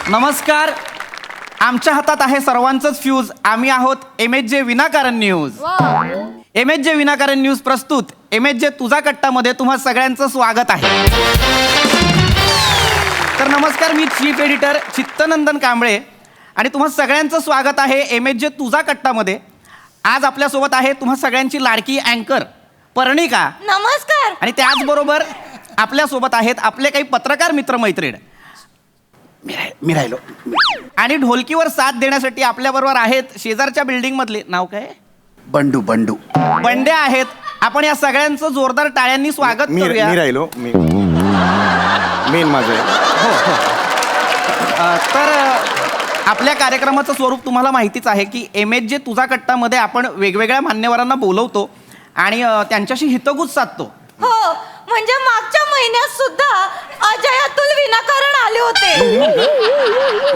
नमस्कार. आमच्या हातात आहे सर्वांचंच फ्यूज. आम्ही आहोत MHJ विनाकारण न्यूज. MHJ विनाकारण न्यूज प्रस्तुत MHJ तुझा कट्टामध्ये तुम्हा सगळ्यांचं स्वागत आहे. तर नमस्कार, मी चीफ एडिटर चित्तनंदन कांबळे आणि तुम्हा सगळ्यांचं स्वागत आहे MHJ तुझा कट्टामध्ये. आज आपल्यासोबत आहे तुम्हा सगळ्यांची लाडकी अँकर पर्णिका. नमस्कार. आणि त्याचबरोबर आपल्यासोबत आहेत आपले काही पत्रकार मित्रमैत्रीण. मी राहिलो. आणि ढोलकीवर साथ देण्यासाठी आपल्याबरोबर आहेत शेजारच्या बिल्डिंग मधले, नाव काय? बंडू बंड्या आहेत. आपण या सगळ्यांचं जोरदार टाळ्यांनी स्वागत करूया. मी राहिलो. मेन माझं आहे. तर आपल्या कार्यक्रमाचं स्वरूप तुम्हाला माहितीच आहे की MHJ तुझा कट्टामध्ये आपण वेगवेगळ्या मान्यवरांना बोलवतो आणि त्यांच्याशी हितगुज साधतो. हो, म्हणजे मागच्या महिन्यात सुद्धा अजय अतुल विनाकारण आले होते.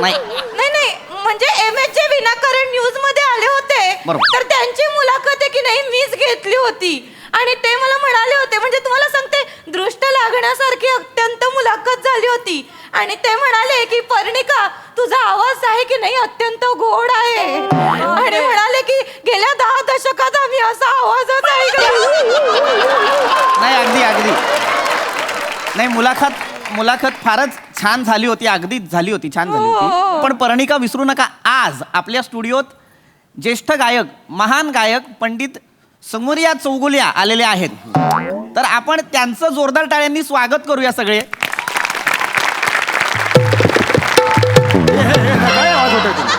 नाही नाही, म्हणजे MHJ विनाकारण न्यूज मध्ये आले होते. बरोबर. तर त्यांची मुलाखत आहे की नाही मीच घेतली होती आणि ते मला म्हणाले होते, म्हणजे तुम्हाला सांगते, दृष्ट लागण्यासारखी अत्यंत मुलाखत झाली होती. आणि ते म्हणाले की पर्णिका, तुझा आवाज आहे की नाही अत्यंत गोड आहे. आणि म्हणाले की गेल्या 10 दशकात आम्ही असा आवाजच ऐकला. नाही, अगदी नाही, मुलाखत फारच छान झाली होती. अगदीच झाली होती, छान झाली होती. पण पर्णिका विसरू नका, आज आपल्या स्टुडिओत ज्येष्ठ गायक, महान गायक पंडित समोरिया चौगुलिया आलेले आहेत. तर आपण त्यांचं जोरदार टाळ्यांनी स्वागत करूया सगळे. काय आवाज होतोय तुम्ही?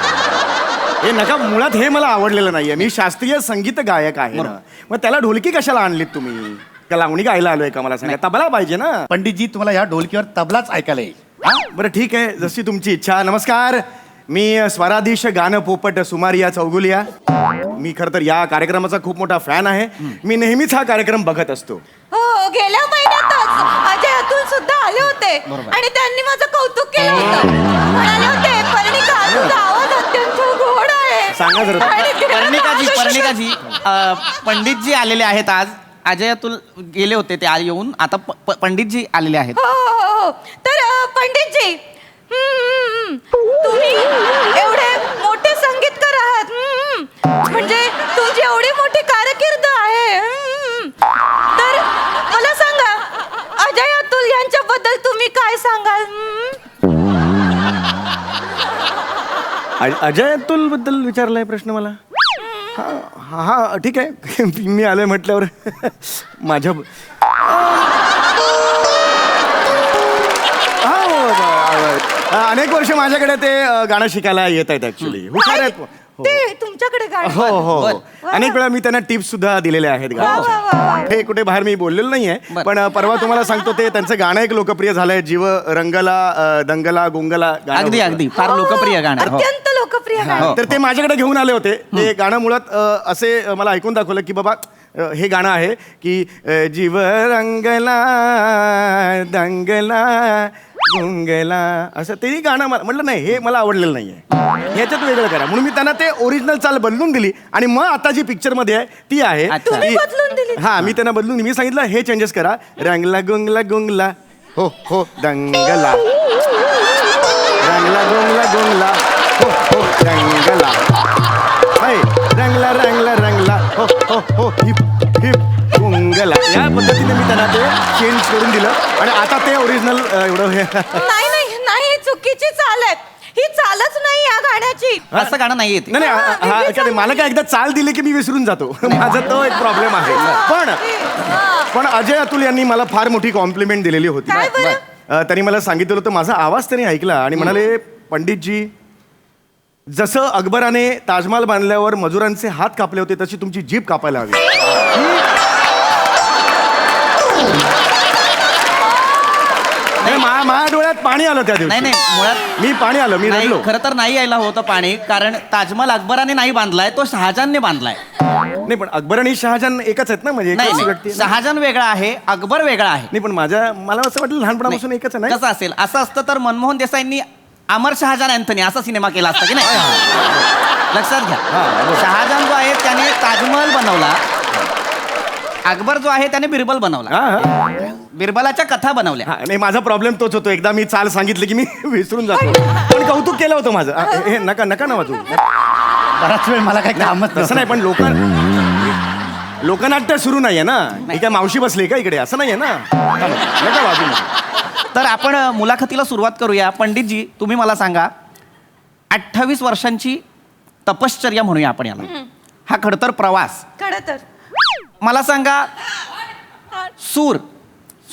हे नका, मुळात हे मला आवडलेलं नाहीये. मी शास्त्रीय संगीत गायक आहे ना. मग त्याला ढोलकी कशाला आणलीत तुम्ही? का लावणी गायला आलोय का? मला सांगा. तबला पाहिजे ना. पंडितजी, तुम्हाला या ढोलकीवर तबलाच ऐकायला येईल. बरं ठीक आहे, जशी तुमची इच्छा. नमस्कार, मी स्वराधीश गाणं पोपट सुमारिया चौगुलिया. मी खरं तर या कार्यक्रमाचा खूप मोठा फॅन आहे. मी नेहमीच हा कार्यक्रम बघत असतो. हो, गेल्या महिन्यातच अजय अतुल सुद्धा आले होते आणि त्यांनी माझं कौतुक केलं होतं. म्हणाले होते, पर्णिका, तुझा आवाज अत्यंत गोड आहे. सांगा जरा. पर्णिकाजी, पंडितजी आलेले आहेत आज. अजय अतुल गेले होते, ते येऊन आता पंडितजी आलेले आहेत. हो. तर पंडितजी, तुम्ही एवढे मोठे संगीतकार आहात. म्हणजे तुमची एवढी मोठी कारकीर्द आहे. तर मला सांगा, अजय अतुल यांच्याबद्दल तुम्ही काय सांगाल? अजय अतुल बद्दल विचारलाय प्रश्न मला. हा ठीक आहे. मी आलोय म्हटल्यावर माझ्या अनेक वर्ष माझ्याकडे ते गाणं शिकायला येत आहेत. ऍक्च्युली हुशार आहेत. ते तुमच्याकडे गाणं. हो. अनेक वेळा मी त्यांना टिप्स सुद्धा दिलेल्या आहेत गाण्याच्या. हे कुठे बाहेर मी बोललेलो नाहीये. पण परवा तुम्हाला सांगतो, ते त्यांचं गाणं एक लोकप्रिय झालंय, जीव रंगला दंगला गुंगला. अगदी फार लोकप्रिय गाणं. अत्यंत लोकप्रिय गाणं. तर ते माझ्याकडे घेऊन आले होते. ते गाणं मुळात असे मला ऐकून दाखवलं की बाबा हे गाणं आहे की जीव रंगला दंगला गुंगला, असं तेही गाणं. म्हटलं नाही, हे मला आवडलेलं नाहीये, ह्याच्यात वेगळं करा. म्हणून मी त्यांना ते ओरिजिनल चाल बदलून दिली आणि मग आता जी पिक्चर मध्ये आहे ती आहे. तुम्ही बदलून दिली? हा, मी त्यांना बदलून, मी सांगितलं हे चेंजेस करा. रंगला गुंगला गुंगला हो दंगला, रंगला गुंगला गुंगला हो दंगला, रंगला रंगला रंगला हो हिप हिप गुंगला. या पद्धतीने मी त्यांना ते चेंज करून दिलं आणि आता ते ओरिजिनल एवढं हे. नाही, चुकीची चाल आहे ही. चालच नाही या गाण्याची. असं गाणं नाही येत. नाही, मला काय एकदा चाल दिली की मी विसरून जातो. माझा तो एक प्रॉब्लेम आहे. पण अजय अतुल यांनी मला फार मोठी कॉम्प्लिमेंट दिलेली होती. त्यांनी मला सांगितलं होतं, माझा आवाज त्यांनी ऐकला आणि म्हणाले, पंडितजी, जसं अकबराने ताजमहाल बांधल्यावर मजुरांचे हात कापले होते, तशी तुमची जीभ कापायला हवी. माझ्या डोळ्यात पाणी आलं त्या दिवशी. नाही, मुळात मी पाणी आलं, मी रडलो. खरं तर नाही यायला होतं पाणी, कारण ताजमहाल अकबराने नाही बांधलाय, तो शहाजहानने बांधलाय. नाही, पण अकबर आणि शहाजहान एकच आहेत ना, म्हणजे नाही, शहाजहान वेगळा आहे, अकबर वेगळा आहे. नाही, पण मला असं वाटलं लहानपणापासून एकच आहे. कसं असेल? असं असतं तर मनमोहन देसाईंनी अमर शहाजहान अँथनी असा सिनेमा केला असता की नाही? लक्षात घ्या, शहाजहान जो आहे त्याने ताजमहल बनवला, अकबर जो आहे त्याने बिरबल बनवला, बिरबलाच्या कथा बनवल्या. नाही, माझा प्रॉब्लेम तोच होतो. एकदा मी चाल सांगितली की मी विसरून जातो. पण तुम्ही कौतुक केलं होतं माझं हे नका नका ना वाजू बराच वेळ मला काही कामच तसं नाही पण लोकनाट्य सुरू नाहीये ना ही काय मावशी बसली का इकडे असं नाहीये ना नका वाजू नका. तर आपण मुलाखतीला सुरुवात करूया. पंडितजी तुम्ही मला सांगा, 28 वर्षांची तपश्चर्या म्हणूया आपण याला, हा खडतर प्रवास, खरं तर मला सांगा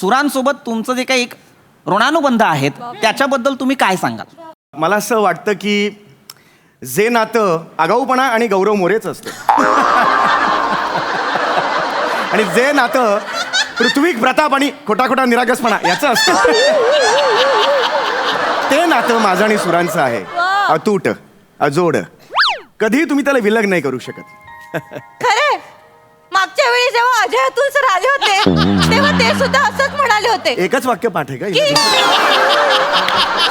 सुरांसोबत तुमचं जे काही एक ऋणानुबंध आहेत त्याच्याबद्दल तुम्ही काय सांगाल? मला असं वाटतं की जे नातं आगाऊपणा आणि गौरव मोरेच असतं आणि जे नातं पृथ्वी प्रताप आणि खोटा खोटा निरागसपणा याचं असतं ते नातं माझं आणि सुरांचं आहे. अतूट अजोड, कधीही तुम्ही त्याला विलग नाही करू शकत. खरे मागच्या वेळी जेव्हा अजय अतुल सर आले होते तेव्हा ते सुद्धा असंच म्हणाले होते एकच वाक्य पाठ आहे की का?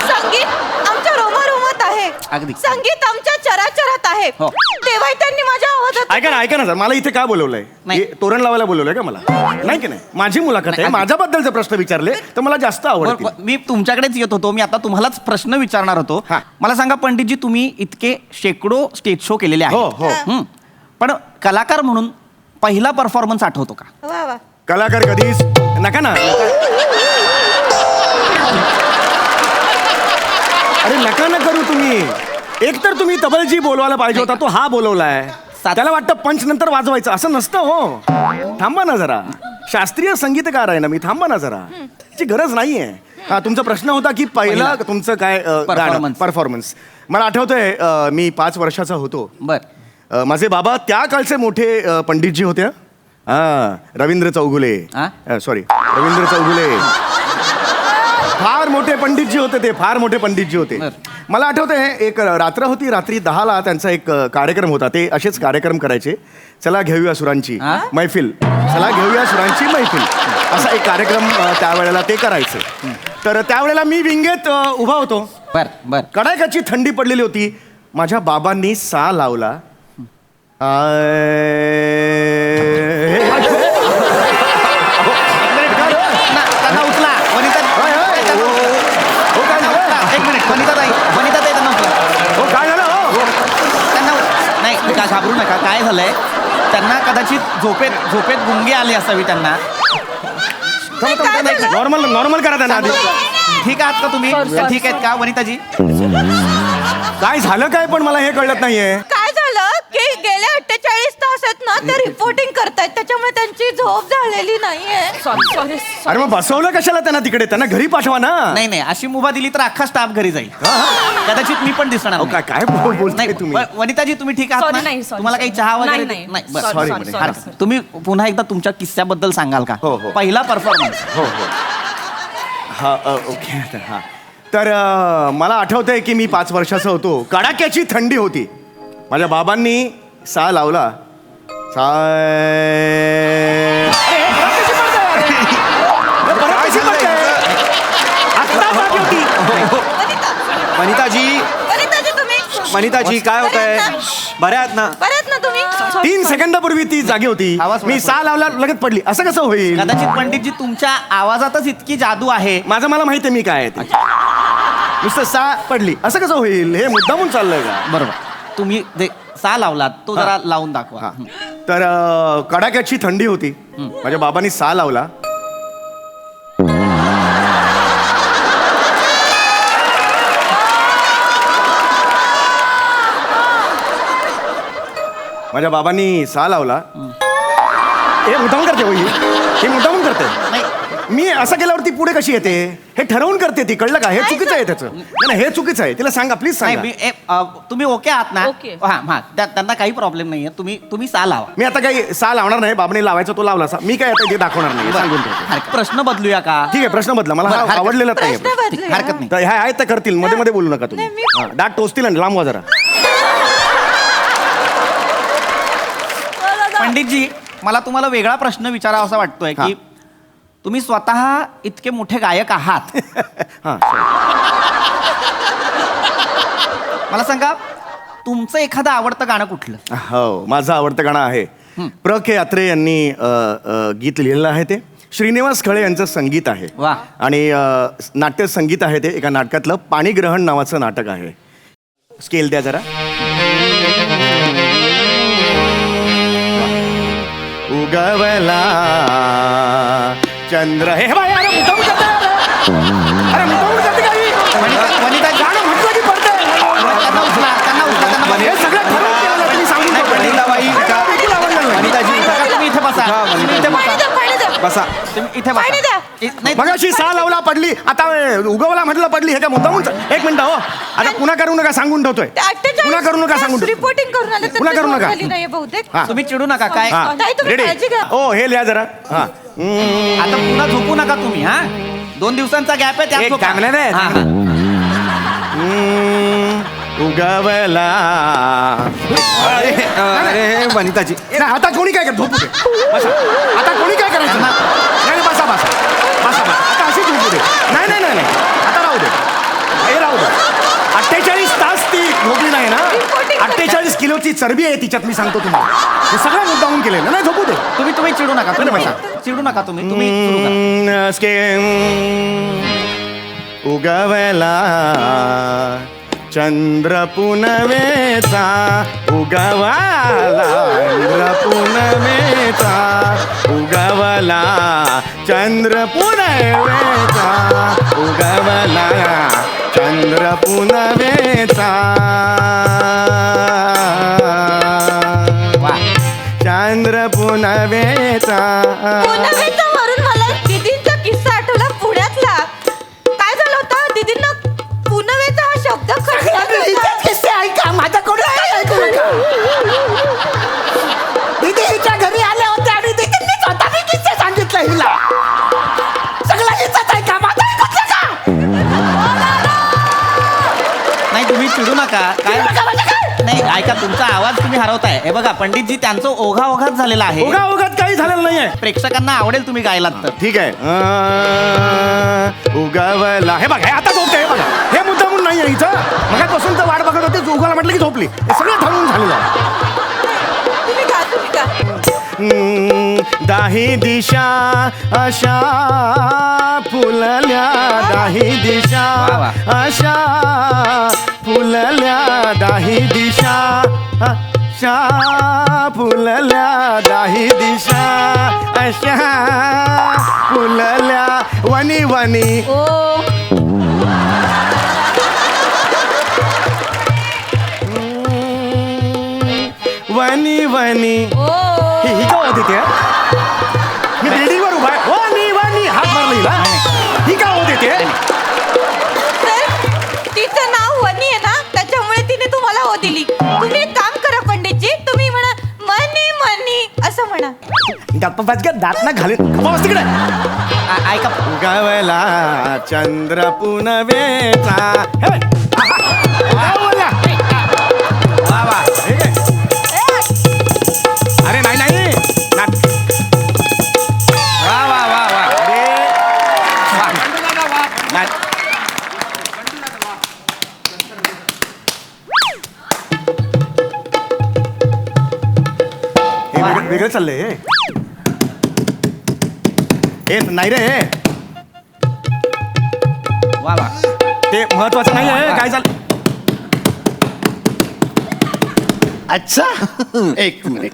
संगीत आमच्या रोमारोमात आहे, अगदी. संगीत आमच्या चराचरात आहे. हो. तेव्हाही त्यांनी माझ्या आवाजात ऐका ना सर, मला इथे का बोलवलंय? नाही. हे तोरण लावायला बोलवलंय का मला? नाही की नाही, माझी मुलाखत आहे, नाही, माझ्याबद्दलचे प्रश्न विचारले तर मला जास्त आवडतील. बरं, मी तुमच्याकडेच येत होतो. मी आता तुम्हालाच प्रश्न विचारणार होतो. हा. मला सांगा पंडितजी, तुम्ही इतके शेकडो स्टेज शो केलेले हो, आहेत. हो. हं. पण कलाकार म्हणून पहिला परफॉर्मन्स आठवतो का? वा वा कलाकार कधीच नका ना अरे नका ना करू तुम्ही. एक तर तुम्ही तबलजी बोलवायला पाहिजे होता, तो हा बोलवलाय. त्याला वाटतं पंच नंतर वाजवायचं, असं नसतं हो. थांबा ना जरा, शास्त्रीय संगीतकार आहे ना मी, थांबा ना जरा, ची गरज नाहीये. हा तुमचा प्रश्न होता की पहिला तुमचं काय परफॉर्मन्स. मला आठवतंय मी 5 वर्षाचा होतो. बर माझे बाबा त्या काळचे मोठे पंडितजी होते. रवींद्र चौगुले, सॉरी रवींद्र चौगुले, फार मोठे पंडितजी होते ते, फार मोठे पंडितजी होते. मला आठवतंय एक रात्र होती, रात्री 10ला त्यांचा एक कार्यक्रम होता. ते असेच कार्यक्रम करायचे, चला घेऊया सुरांची मैफिल, चला घेऊया सुरांची मैफिल, असा एक कार्यक्रम त्यावेळेला ते करायचे. तर त्यावेळेला मी विंगेत उभा होतो. बर बर कडाक्याची थंडी पडलेली होती. माझ्या बाबांनी सा लावला. त्यांना उचला. एक मिनिट, वनिता ताई त्यांना उचला. हो काय झालं हो? त्यांना नाही का, घाबरू नका. काय झालंय, त्यांना कदाचित झोपेत गुंगे आले असावी त्यांना. नॉर्मल करा त्यांना आधी. ठीक आहात का तुम्ही? ठीक आहेत का वनिताजी? काय झालं काय पण मला हे कळत नाहीये. काय झालं की गेले 48 तास आहेत ना ते रिपोर्टिंग करतायत, त्याच्यामुळे त्यांची झोप झालेली नाहीये. सॉरी अरे मग बसवलं कशाला त्यांना तिकडे? त्यांना घरी पाठवा ना. नाही अशी मुभा दिली तर अख्खा स्टाफ घरी जाईल. कदाचित मी पण दिसणार अहो, नाही. काय बोलताय नाही, तुम्ही? वनिताजी तुम्ही ठीक आहात ना? तुम्हाला काही चहा वगैरे नाही. बरं. Sorry, Sorry. हरकत हरकत. तुम्ही पुन्हा एकदा तुमच्या किस्स्याबद्दल सांगाल का? हो. पहिला परफॉर्मन्स. हो हा ओके हा. तर मला आठवतंय की मी 5 वर्षाचा होतो. कडाक्याची थंडी होती. माझ्या बाबांनी सा लावला. वनिताजी वनिताजी तुम्ही वनिताजी काय होत आहे? बऱ्या आहात ना? बरे आहेत ना तुम्ही? 3 सेकंदापूर्वी ती जागी होती. आवाज मी सा लावला लगेच पडली. असं कसं होईल? कदाचित पंडितजी तुमच्या आवाजातच इतकी जादू आहे. मला माहिती आहे मी काय आहे ते. नुसतं सा पडली असं कसं होईल? हे मुद्दामून चाललंय का? बरोबर. तुम्ही जे सा लावलात तो जरा लावून दाखवा. हा. तर कडाक्याची थंडी होती. माझ्या बाबांनी सा लावला. माझ्या बाबांनी सा लावला. हे मुद्दामून करते हो ही. हे मुद्दामून करते. नाही मी असं केल्यावरती पुढे कशी येते हे ठरवून करते ती. कळलं का? हे चुकीचं आहे त्याचं. नाही हे चुकीचं आहे. तिला सांगा प्लीज नाही सांगा. तुम्ही ओके आहात ना? ओके. त्यांना काही प्रॉब्लेम नाहीये. तुम्ही सा लावा. मी आता काही सा लावणार नाही. बाबांनी लावायचा तो लावला सा. मी काय आता ते दाखवणार नाही सांगून ठेवतो. हरकत. प्रश्न बदलूया का? ठीक आहे प्रश्न बदला. मला बरं, हा हरकत. आवडलेलाच नाही प्रश्न बदलूया. हरकत नाही. तर ह्या आहेत तर करतील. मध्ये मध्ये बोलू नका तुम्ही. नाही, मी- हा, दाट टोचतील आणि लांबवा जरा. पंडितजी, मला तुम्हाला वेगळा प्रश्न विचारावा असा वाटतोय की तुम्ही स्वतः इतके मोठे गायक आहात. हा मला सांगा, तुमचं एखादं आवडतं गाणं कुठलं? हो माझं आवडतं गाणं आहे प्र के अत्रे यांनी गीत लिहिलेलं आहे ते. श्रीनिवास खळे यांचं संगीत आहे वा. आणि नाट्य संगीत आहे ते एका नाटकातलं पाणीग्रहण नावाचं नाटक आहे. स्केल द्या जरा. उगवला चंद्र हे बाय, अरे मुद्दाम करते अरे मुद्दाम करते का ही? वनिता गाणं म्हटलं की पडतंय. त्यांना उचला, त्यांना उचला, त्यांना उचला. हे सगळं ठरवून केलेलं तुम्ही सांगून नाही, ठेवा. वनिताबाई, मला देखील आवडलं नाही. वनिताजी बघा, तुम्ही इथे बसा. तुम्ही इथे पाणी बसा. द्या, पाणी द्या. बसा. तुम्ही इथे पाणी द्या. बसा. नाही, मगाशी सा लावला पडली, आता उगवला म्हटलं पडली. हे काय मुद्दामून एक मिनिट हो, आता पुन्हा करू नका सांगून ठेवतोय. पुन्हा करू नका सांगून ठेवतोय. रिपोर्टिंग करून आले तर पुन्हा करू नका. झाली नाहीये बहुतेक. हा. तुम्ही चिडू नका काय हा. ताई, तुम्ही रेडी काळजी घ्या. ओ हे लिहा जरा. हा आता पुन्हा झोपू नका तुम्ही. हा 2 दिवसांचा गॅप आहे त्यात एक झोपा. चांगलं नाही. हा, हा. उगवला. अरे वनिताजी नाही, आता कोणी काय करत झोपू दे. बसा. आता कोणी काय करायचं नाही, नाही, बसा बसा बसा बसा. आता अशी झोपू दे. नाही नाही नाही नाही. आता राहू दे, हे राहू दे. 48 तास ती झोपली नाही ना. Reporting करतात. 48 किलोची चरबी आहे तिच्यात, मी सांगतो तुम्हाला. हे सगळं मुद्दामून केलेलं नाही. झोपू दे. तुम्ही चिडू नका. तुम्ही बसा. चिडू नका तुम्ही सुरू करा. उगवला चंद्र पुनवेचा. उगवाला चंद्र पुनवेचा. उगवला चंद्र पुनवेचा. उगवला चंद्र पुनवेचा. वा. चंद्र पुनवेचा. पुनवेचा वरून मला दीदींचा किस्सा आठवला पुण्यातला. काय झालं होतं, दीदींना पुनवेचा हा शब्द किस्से ऐका माझ्याकडून काय ऐकू नका. दीदी हिच्या घरी आल्या होत्या आणि दीदींनी स्वतःने किस्से सांगितलं हिला. सगळं हिचंच ऐका, माझं ऐकूच नका. नाही तुम्ही चिडू नका. काय नाही ऐका, तुमचा आवाज तुम्ही हरवताय. हे बघा पंडितजी, त्यांचं ओघाओघात झालेला आहे. उगाच काही झालेलं नाहीये. प्रेक्षकांना आवडेल तुम्ही गायलात तर. ठीक आहे. उगवला. हे बघा, हे आता झोपते. हे बघा, हे मुद्दा म्हणून नाही आहे इथं. मगापासून तर वाट बघत होते, उगाला म्हटलं की झोपली. हे सगळं ठरवून झालेलं आहे. तुम्ही का तुम्ही का दाही दिशा अशा फुलल्या. दाही दिशा वा, वा. अशा फुलल्या. दाही दिशा अशा फुलल्या. दाही दिशा अशा फुलल्या. वनी वनी. ओ वनी वनी. ओ ही का होती ते? मी बिल्डिंगवर उभा आहे. वनी वनी हात मारला हिला. ही का होते ते? तर तिचं नाव वनी आहे ना, त्याच्यामुळे तिने तुम्हाला हो दिली. तुम्ही एक काम करा पंडितजी, तुम्ही म्हणा मनी मनी असं म्हणा. गप्पा बस का, दात ना घालेन. गप्पा बस तिकडे. ऐका उगवला चंद्र पुनवेचा. हे बघ. उगवला. वा वा. हे घे. अरे नाही नाही नाट- वा वा वा वा. अरे वा. नाट- हे वेगळं चाललंय हे. हे नाही रे हे. वा वा. ते महत्वाचं नाही आहे. काय चाल अच्छा एक मिनिट.